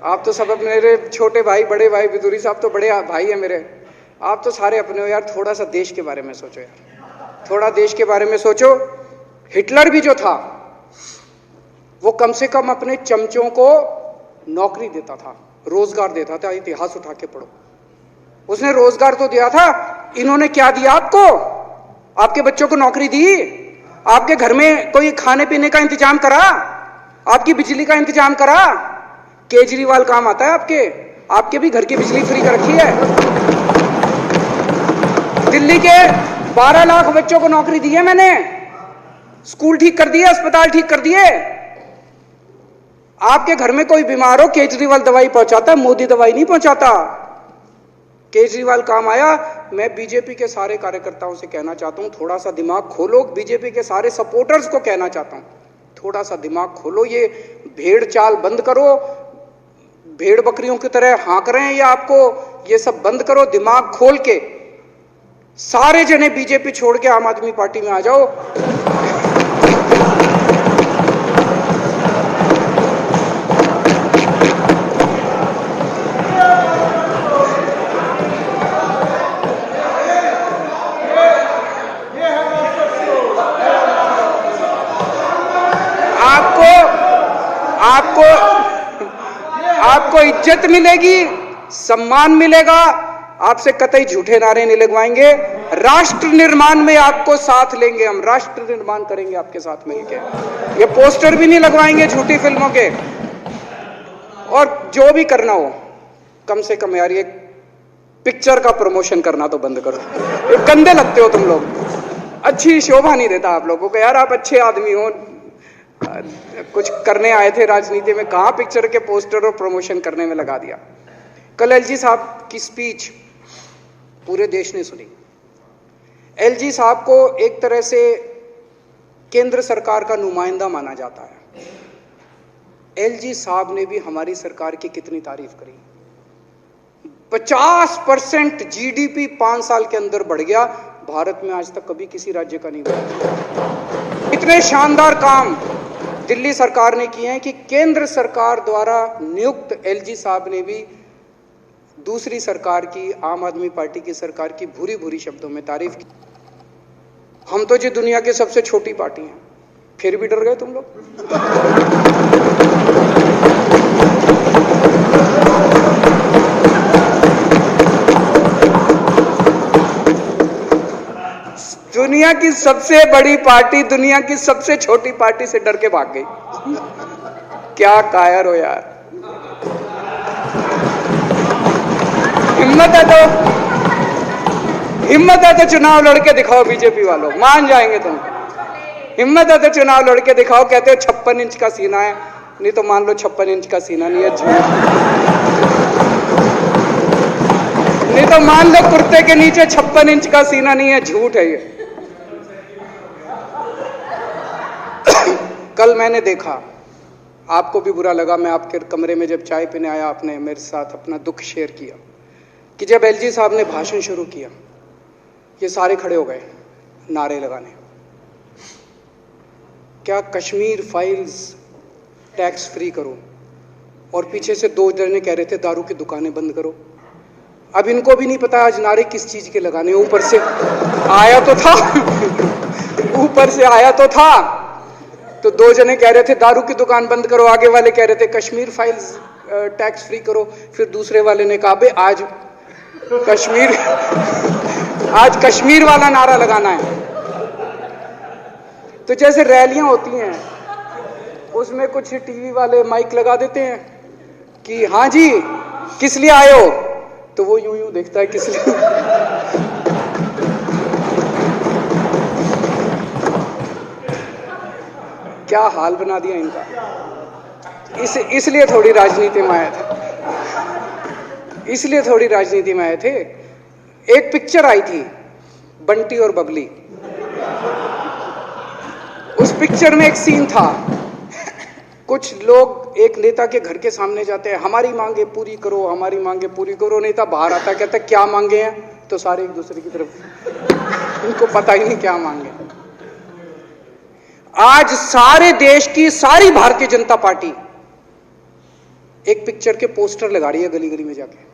आप तो सब मेरे छोटे भाई, बड़े भाई, बिदुरी साहब तो बड़े भाई हैं मेरे। आप तो सारे अपने हो यार। थोड़ा सा देश के बारे में सोचो यार, थोड़ा देश के बारे में सोचो। हिटलर भी जो था वो कम से कम अपने चमचों को नौकरी देता था, रोजगार देता था। इतिहास उठा के पढ़ो, उसने रोजगार तो दिया था। इन्होंने क्या दिया आपको? आपके बच्चों को नौकरी दी? आपके घर में कोई खाने पीने का इंतजाम करा? आपकी बिजली का इंतजाम करा? केजरीवाल काम आता है आपके? आपके भी घर की बिजली फ्री कर रखी है। दिल्ली के 12 लाख बच्चों को नौकरी दी है मैंने, स्कूल ठीक कर दिए, अस्पताल ठीक कर दिए। आपके घर में कोई बीमार हो, केजरीवाल दवाई पहुंचाता है, मोदी दवाई नहीं पहुंचाता। केजरीवाल काम आया। मैं बीजेपी के सारे कार्यकर्ताओं से कहना चाहता हूं, थोड़ा सा दिमाग खोलो। बीजेपी के सारे सपोर्टर्स को कहना चाहता हूं, थोड़ा सा दिमाग खोलो। ये भेड़ चाल बंद करो। भेड़ बकरियों की तरह हाँक रहे हैं ये आपको, ये सब बंद करो। दिमाग खोल के सारे जने बीजेपी छोड़ के आम आदमी पार्टी में आ जाओ। आपको इज्जत मिलेगी, सम्मान मिलेगा। आपसे कतई झूठे नारे नहीं लगवाएंगे। राष्ट्र निर्माण में आपको साथ लेंगे हम, राष्ट्र निर्माण करेंगे आपके साथ मिलकर। ये पोस्टर भी नहीं लगवाएंगे झूठी फिल्मों के। और जो भी करना हो, कम से कम यार ये पिक्चर का प्रमोशन करना तो बंद करो। ये गंदे लगते हो तुम लोग, अच्छी शोभा नहीं देता आप लोगों को। यार आप अच्छे आदमी हो, कुछ करने आए थे राजनीति में, कहां पिक्चर के पोस्टर और प्रमोशन करने में लगा दिया। कल एलजी साहब की स्पीच पूरे देश ने सुनी। एलजी साहब को एक तरह से केंद्र सरकार का नुमाइंदा माना जाता है। एलजी साहब ने भी हमारी सरकार की कितनी तारीफ करी। 50% जीडीपी 5 साल के अंदर बढ़ गया। भारत में आज तक कभी किसी राज्य का नहीं हुआ। इतने शानदार काम दिल्ली सरकार ने किए हैं कि केंद्र सरकार द्वारा नियुक्त एलजी साहब ने भी दूसरी सरकार की, आम आदमी पार्टी की सरकार की भूरी भूरी शब्दों में तारीफ की। हम तो जी दुनिया की सबसे छोटी पार्टी हैं, फिर भी डर गए तुम लोग। दुनिया की सबसे बड़ी पार्टी दुनिया की सबसे छोटी पार्टी से डर के भाग गई। क्या कायर हो यार। हिम्मत है तो चुनाव लड़के दिखाओ बीजेपी वालों, मान जाएंगे तुम। हिम्मत है तो चुनाव लड़के दिखाओ। कहते हो 56 इंच का सीना है, नहीं तो मान लो 56 इंच का सीना नहीं है, झूठ। नहीं तो मान लो कुर्ते के नीचे 56 इंच का सीना नहीं है, झूठ है ये। कल मैंने देखा, आपको भी बुरा लगा। मैं आपके कमरे में जब चाय पीने आया, आपने मेरे साथ अपना दुख शेयर किया कि जब एलजी साहब ने भाषण शुरू किया, ये सारे खड़े हो गए नारे लगाने। क्या कश्मीर फाइल्स टैक्स फ्री करो, और पीछे से 2 जने कह रहे थे दारू की दुकानें बंद करो। अब इनको भी नहीं पता आज नारे किस चीज के लगाने। ऊपर से आया तो था ऊपर से आया तो था। तो 2 जने कह रहे थे दारू की दुकान बंद करो, आगे वाले कह रहे थे कश्मीर फाइल्स टैक्स फ्री करो। फिर दूसरे वाले ने कहा, बे आज कश्मीर वाला नारा लगाना है। तो जैसे रैलियां होती हैं, उसमें कुछ टीवी वाले माइक लगा देते हैं कि हाँ जी किस लिए आए हो, तो वो यूं यूं देखता है किस लिए। क्या हाल बना दिया इनका। इसलिए थोड़ी राजनीति में आए थे, इसलिए थोड़ी राजनीति में आए थे। एक पिक्चर आई थी बंटी और बबली। उस पिक्चर में एक सीन था, कुछ लोग एक नेता के घर के सामने जाते हैं, हमारी मांगे पूरी करो, हमारी मांगे पूरी करो। नेता बाहर आता, कहता क्या मांगे हैं, तो सारे एक दूसरे की तरफ, उनको पता ही नहीं क्या मांगे। आज सारे देश की सारी भारतीय जनता पार्टी एक पिक्चर के पोस्टर लगा रही है गली गली में जाके।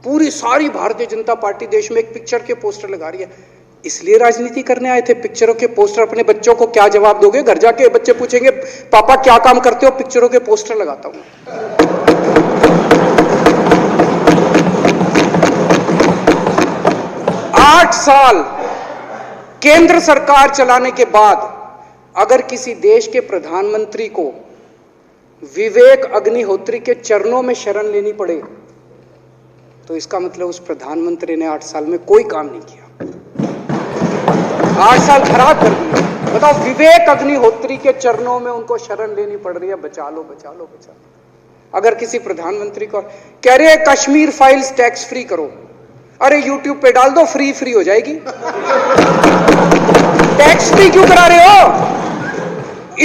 पूरी सारी भारतीय जनता पार्टी देश में एक पिक्चर के पोस्टर लगा रही है। इसलिए राजनीति करने आए थे? पिक्चरों के पोस्टर। अपने बच्चों को क्या जवाब दोगे? घर जाके बच्चे पूछेंगे पापा क्या काम करते हो? पिक्चरों के पोस्टर लगाता हूं। 8 साल केंद्र सरकार चलाने के बाद अगर किसी देश के प्रधानमंत्री को विवेक अग्निहोत्री के चरणों में शरण लेनी पड़े तो इसका मतलब उस प्रधानमंत्री ने 8 साल में कोई काम नहीं किया। 8 साल खराब कर दिए। बताओ, विवेक अग्निहोत्री के चरणों में उनको शरण लेनी पड़ रही है, बचा लो बचा लो बचा लो। अगर किसी प्रधानमंत्री को कह रहे हैं कश्मीर फाइल्स टैक्स फ्री करो, अरे यूट्यूब पे डाल दो, फ्री फ्री हो जाएगी। टैक्स फ्री क्यों करा रहे हो?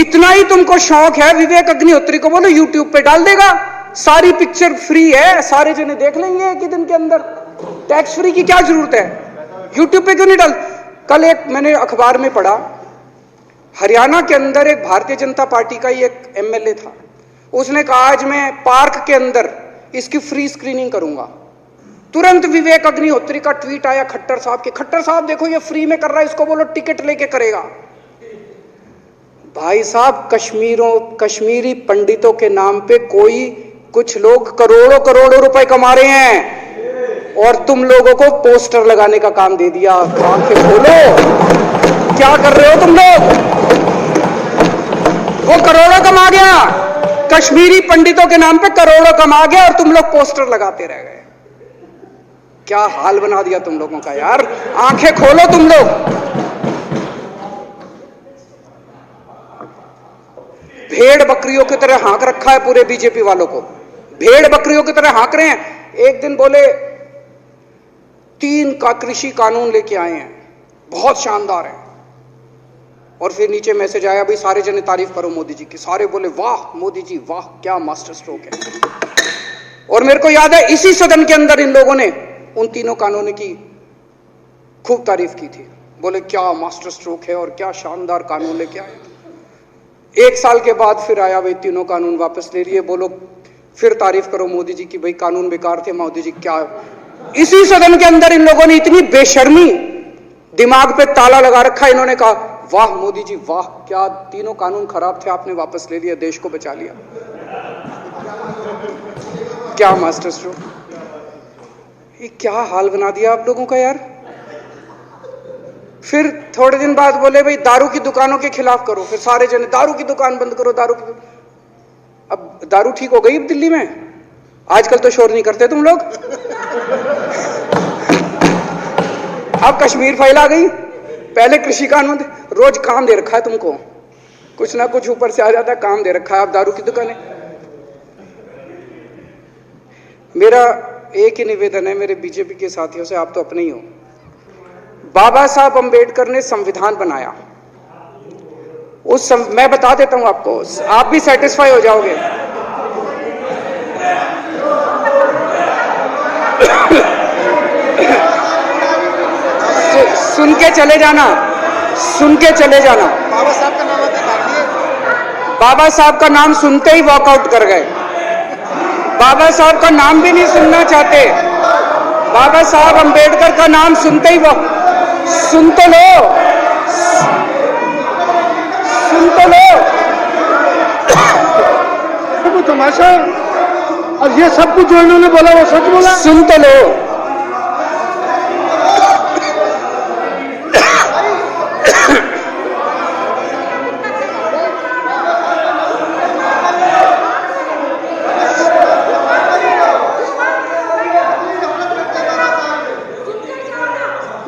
इतना ही तुमको शौक है, विवेक अग्निहोत्री को बोलो यूट्यूब पे डाल देगा, सारी पिक्चर फ्री है, सारे जने देख लेंगे एक ही दिन के अंदर। टैक्स फ्री की क्या जरूरत है? यूट्यूब पे क्यों नहीं डाल? कल एक मैंने अखबार में पढ़ा, हरियाणा के अंदर एक भारतीय जनता पार्टी का ही एक एमएलए था। उसने कहा आज मैं पार्क के अंदर इसकी फ्री स्क्रीनिंग करूंगा। तुरंत विवेक अग्निहोत्री का ट्वीट आया खट्टर साहब के, खट्टर साहब देखो ये फ्री में कर रहा है, इसको बोलो टिकट लेके करेगा। भाई साहब, कश्मीरी पंडितों के नाम पे कुछ लोग करोड़ों करोड़ों रुपए कमा रहे हैं और तुम लोगों को पोस्टर लगाने का काम दे दिया। आंखें खोलो, क्या कर रहे हो तुम लोग? वो करोड़ों कमा गया, कश्मीरी पंडितों के नाम पे करोड़ों कमा गया और तुम लोग पोस्टर लगाते रह गए। क्या हाल बना दिया तुम लोगों का यार। आंखें खोलो तुम लोग। भेड़ बकरियों की तरह हाँक रखा है पूरे बीजेपी वालों को, भेड़ बकरियों की तरह हाँक रहे हैं। एक दिन बोले 3 का कृषि कानून लेके आए हैं, बहुत शानदार है, और फिर नीचे मैसेज आया भाई सारे जने तारीफ करो मोदी जी की। सारे बोले वाह मोदी जी वाह, क्या मास्टर स्ट्रोक है। और मेरे को याद है इसी सदन के अंदर इन लोगों ने उन 3 कानूनों की खूब तारीफ की थी, बोले क्या मास्टर स्ट्रोक है और क्या शानदार कानून लेके आए। 1 साल के बाद फिर आया भाई 3 कानून वापस ले लिए, बोलो फिर तारीफ करो मोदी जी की, भाई कानून बेकार थे मोदी जी। क्या इसी सदन के अंदर इन लोगों ने इतनी बेशर्मी, दिमाग पे ताला लगा रखा, इन्होंने कहा वाह मोदी जी वाह, क्या 3 कानून खराब थे आपने वापस ले लिया, देश को बचा लिया। क्या मास्टर स्ट्रोक, ये क्या हाल बना दिया आप लोगों का यार। फिर थोड़े दिन बाद बोले भाई दारू की दुकानों के खिलाफ करो, फिर सारे जने दारू की दुकान बंद करो, दारू की। अब दारू ठीक हो गई दिल्ली में? आजकल तो शोर नहीं करते तुम लोग। अब कश्मीर फाइल आ गई, पहले कृषि कानून, रोज काम दे रखा है तुमको, कुछ ना कुछ ऊपर से आ जाता है, काम दे रखा है। अब दारू की दुकानें। मेरा एक ही निवेदन है मेरे बीजेपी के साथियों से, आप तो अपने ही हो। बाबा साहब अंबेडकर ने संविधान बनाया, मैं बता देता हूं आपको, आप भी सेटिस्फाई हो जाओगे। सुन के चले जाना, सुन के चले जाना। बाबा साहब का नाम बाबा साहब का नाम सुनते ही वॉकआउट कर गए। बाबा साहब का नाम भी नहीं सुनना चाहते। बाबा साहब अंबेडकर का नाम सुनते ही वो, सुन तो लो, सुन तो लो। वो तमाशा, और ये सब कुछ जो इन्होंने बोला वो सच बोला। सुन तो लो।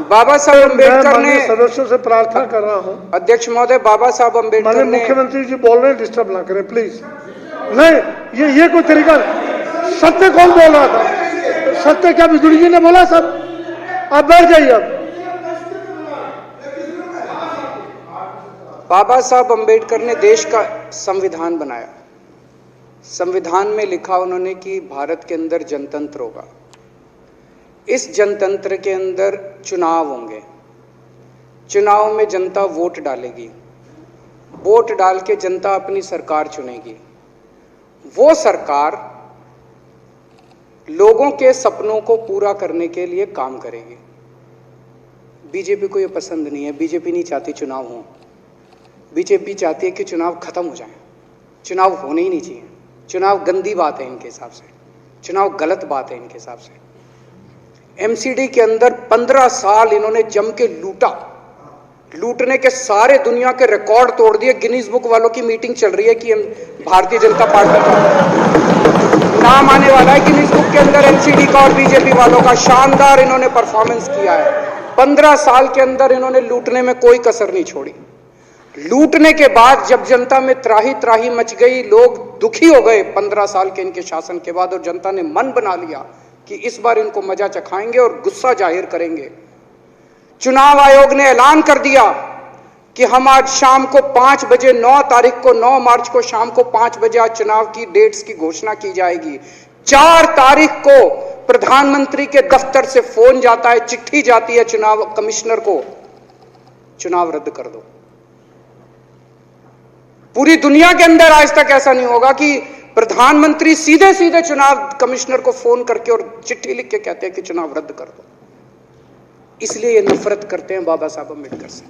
बाबा साहब अंबेडकर ने, सदस्यों से प्रार्थना कर रहा हूं, अध्यक्ष महोदय, बाबा साहब अंबेडकर ने, मुख्यमंत्री जी बोल रहे हैं, डिस्टर्ब ना करें प्लीज। नहीं, ये कोई तरीका नहीं। सत्य कौन बोल रहा था? सत्य क्या बिजुली जी ने बोला? सब आप बैठ जाइए। अब बाबा साहब अंबेडकर ने देश का संविधान बनाया। संविधान में लिखा उन्होंने कि भारत के अंदर जनतंत्र होगा। इस जनतंत्र के अंदर चुनाव होंगे, चुनाव में जनता वोट डालेगी, वोट डाल के जनता अपनी सरकार चुनेगी। वो सरकार लोगों के सपनों को पूरा करने के लिए काम करेगी। बीजेपी को ये पसंद नहीं है। बीजेपी नहीं चाहती चुनाव हो। बीजेपी चाहती है कि चुनाव खत्म हो जाए। चुनाव होने ही नहीं चाहिए। चुनाव गंदी बात है इनके हिसाब से। चुनाव गलत बात है इनके हिसाब से। एमसीडी के अंदर 15 साल इन्होंने जम के लूटा। लूटने के सारे दुनिया के रिकॉर्ड तोड़ दिए। गिनीज बुक वालों की मीटिंग चल रही है कि भारतीय जनता पार्टी का नाम आने वाला है गिनीज बुक के अंदर एमसीडी का और बीजेपी वालों का। शानदार इन्होंने परफॉर्मेंस किया है। 15 साल के अंदर इन्होंने लूटने में कोई कसर नहीं छोड़ी। लूटने के बाद जब जनता में त्राही त्राही मच गई, लोग दुखी हो गए 15 साल के इनके शासन के बाद, और जनता ने मन बना लिया कि इस बार इनको मजा चखाएंगे और गुस्सा जाहिर करेंगे। चुनाव आयोग ने ऐलान कर दिया कि हम आज शाम को 5 बजे 9 तारीख को 9 मार्च को शाम को 5 बजे आज चुनाव की डेट्स की घोषणा की जाएगी। 4 तारीख को प्रधानमंत्री के दफ्तर से फोन जाता है, चिट्ठी जाती है चुनाव कमिश्नर को, चुनाव रद्द कर दो। पूरी दुनिया के अंदर आज तक ऐसा नहीं होगा कि प्रधानमंत्री सीधे सीधे चुनाव कमिश्नर को फोन करके और चिट्ठी लिख के कहते हैं कि चुनाव रद्द कर दो। इसलिए ये नफरत करते हैं बाबा साहब अम्बेडकर से।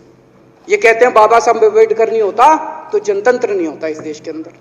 ये कहते हैं बाबा साहब अम्बेडकर नहीं होता तो जनतंत्र नहीं होता इस देश के अंदर।